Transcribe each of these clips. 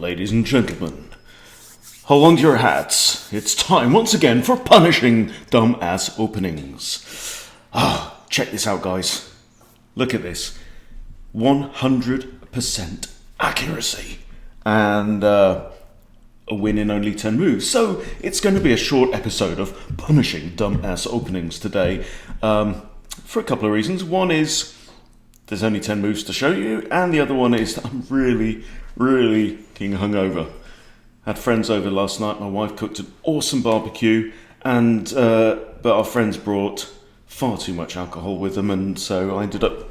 ladies and gentlemen, hold on to your hats. It's time once again for punishing dumb-ass openings. Check this out, guys. Look at this. 100% accuracy. And a win in only 10 moves. So it's going to be a short episode of punishing dumb-ass openings today. For a couple of reasons. One is there's only 10 moves to show you, and the other one is that I'm really king hungover. Had friends over last night. My wife cooked an awesome barbecue, and but our friends brought far too much alcohol with them, and so I ended up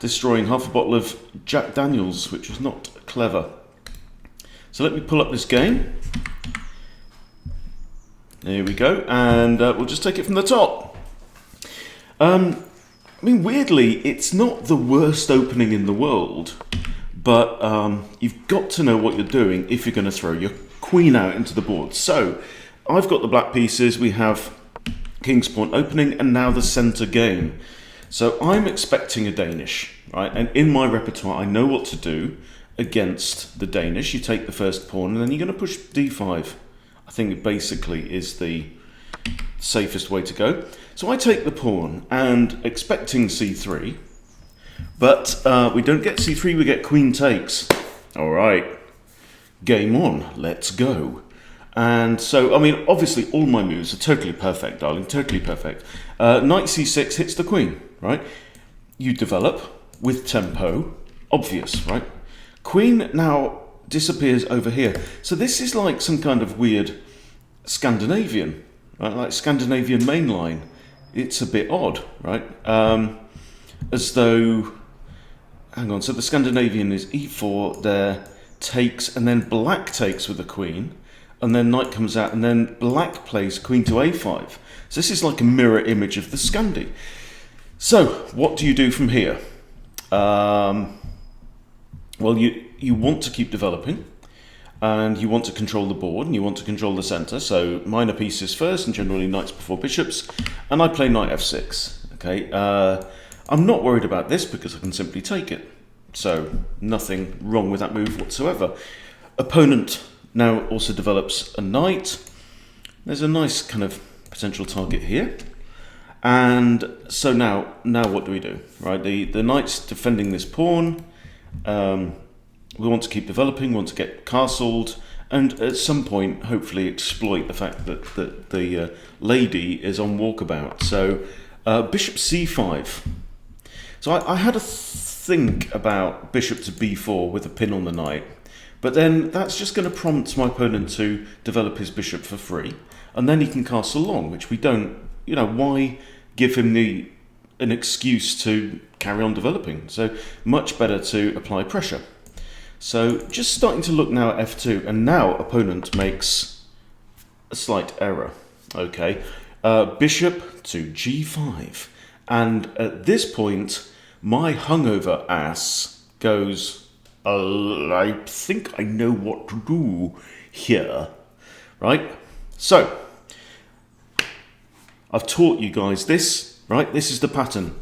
destroying half a bottle of Jack Daniels, which was not clever. So let me pull up this game. There we go, and we'll just take it from the top. I mean, weirdly, it's not the worst opening in the world, but you've got to know what you're doing if you're going to throw your queen out into the board. So, I've got the black pieces, we have king's pawn opening, and now the centre game. So, I'm expecting a Danish, right? And in my repertoire, I know what to do against the Danish. You take the first pawn, and then you're going to push d5. I think it basically is the safest way to go. So I take the pawn and expecting c3, but we don't get c3, we get queen takes. All right, game on, let's go. And so, I mean, obviously all my moves are totally perfect, darling, totally perfect. Knight c6 hits the queen, right? You develop with tempo, obvious, right? Queen now disappears over here. So this is like some kind of weird Scandinavian, right? Like Scandinavian mainline. It's a bit odd, right? As though, hang on, so the Scandinavian is e4 there, takes, and then black takes with the queen, and then knight comes out, and then black plays queen to a5. So this is like a mirror image of the Scandi. So, what do you do from here? Well, you want to keep developing, and you want to control the board, and you want to control the centre, so minor pieces first, and generally knights before bishops, and I play knight f6, okay? I'm not worried about this because I can simply take it, so nothing wrong with that move whatsoever. Opponent now also develops a knight. There's a nice kind of potential target here, and so now what do we do, right? The knight's defending this pawn. We want to keep developing, want to get castled, and at some point, hopefully exploit the fact that the lady is on walkabout. So, bishop c5. So I had a think about bishop to b4 with a pin on the knight, but then that's just going to prompt my opponent to develop his bishop for free, and then he can castle long, which we don't, why give him an excuse to carry on developing? So, much better to apply pressure. So just starting to look now at f2, and now opponent makes a slight error. Okay, bishop to g5, and at this point, my hungover ass goes, I think I know what to do here, right? So, I've taught you guys this, right? This is the pattern.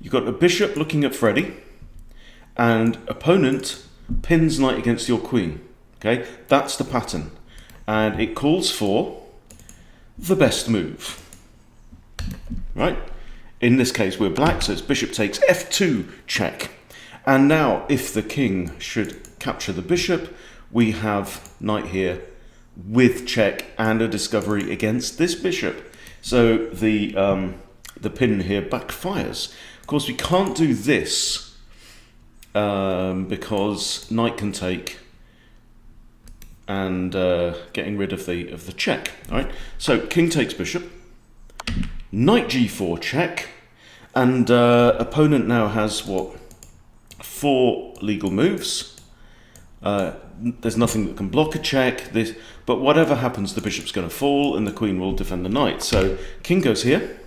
You've got a bishop looking at Freddy, and opponent pins knight against your queen. Okay, that's the pattern, and it calls for the best move, right? In this case we're black, so it's bishop takes f2 check, and now if the king should capture the bishop, we have knight here with check and a discovery against this bishop. So the pin here backfires. Of course we can't do this because knight can take, and getting rid of the check. All right. So king takes bishop, knight g4 check, and opponent now has what, 4 legal moves. There's nothing that can block a check. But whatever happens, the bishop's going to fall, and the queen will defend the knight. So king goes here.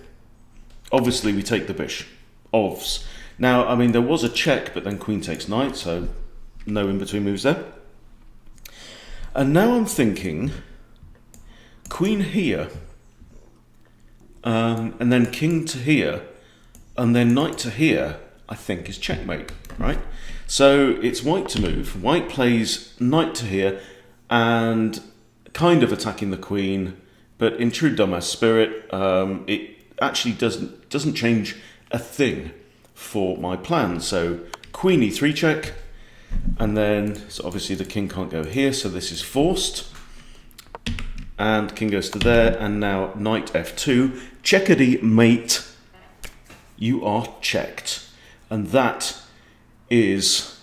Obviously, we take the bishop. Ovs. Now, I mean, there was a check, but then queen takes knight, so no in-between moves there. And now I'm thinking queen here, and then king to here, and then knight to here, I think, is checkmate, right? So it's white to move. White plays knight to here and kind of attacking the queen, but in true dumbass spirit, it actually doesn't change a thing for my plan. So queen e3 check, and then so obviously the king can't go here, so this is forced. And king goes to there, and now knight f2, checkity mate, you are checked. And that is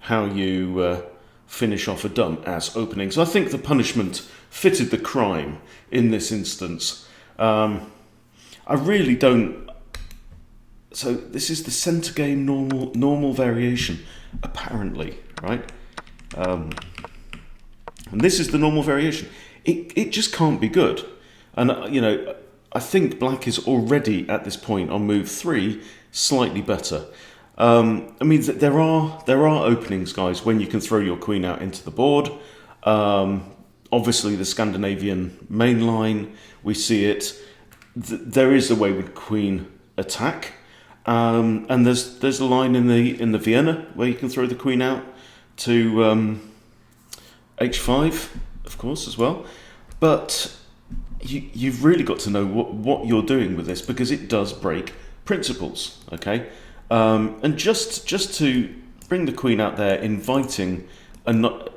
how you finish off a dumbass opening. So I think the punishment fitted the crime in this instance. I really don't. So this is the center game normal variation, apparently, right? And this is the normal variation. It just can't be good. And, I think black is already at this point on move 3 slightly better. There are openings, guys, when you can throw your queen out into the board. Obviously, the Scandinavian main line, we see it. There is a way with queen attack, and there's a line in the Vienna where you can throw the queen out to h5. Of course, as well, but you've really got to know what you're doing with this, because it does break principles, okay? And just to bring the queen out there, inviting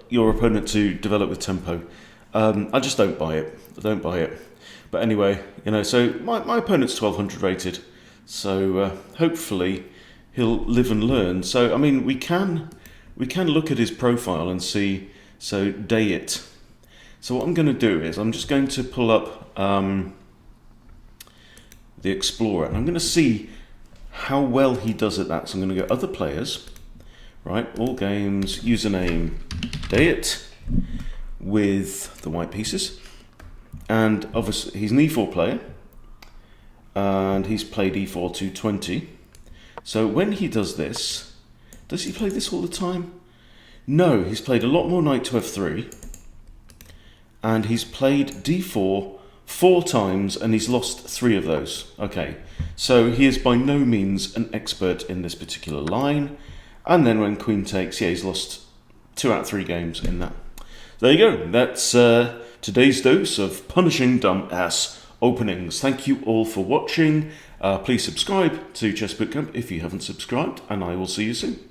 your opponent to develop with tempo, I just don't buy it. I don't buy it. But anyway, so my opponent's 1200 rated, so hopefully he'll live and learn. So we can look at his profile and see. So day it. So what I'm going to do is I'm just going to pull up the Explorer, and I'm going to see how well he does at that. So I'm going to go other players, right? All games, username, Dayit, with the white pieces. And obviously he's an e4 player, and he's played e4 220. So when he does this, does he play this all the time? No, he's played a lot more knight to f3. And he's played d4 4 times, and he's lost 3 of those. Okay, so he is by no means an expert in this particular line. And then when queen takes, he's lost 2 out of 3 games in that. There you go. That's today's dose of punishing dumbass openings. Thank you all for watching. Please subscribe to Chess Bootcamp if you haven't subscribed, and I will see you soon.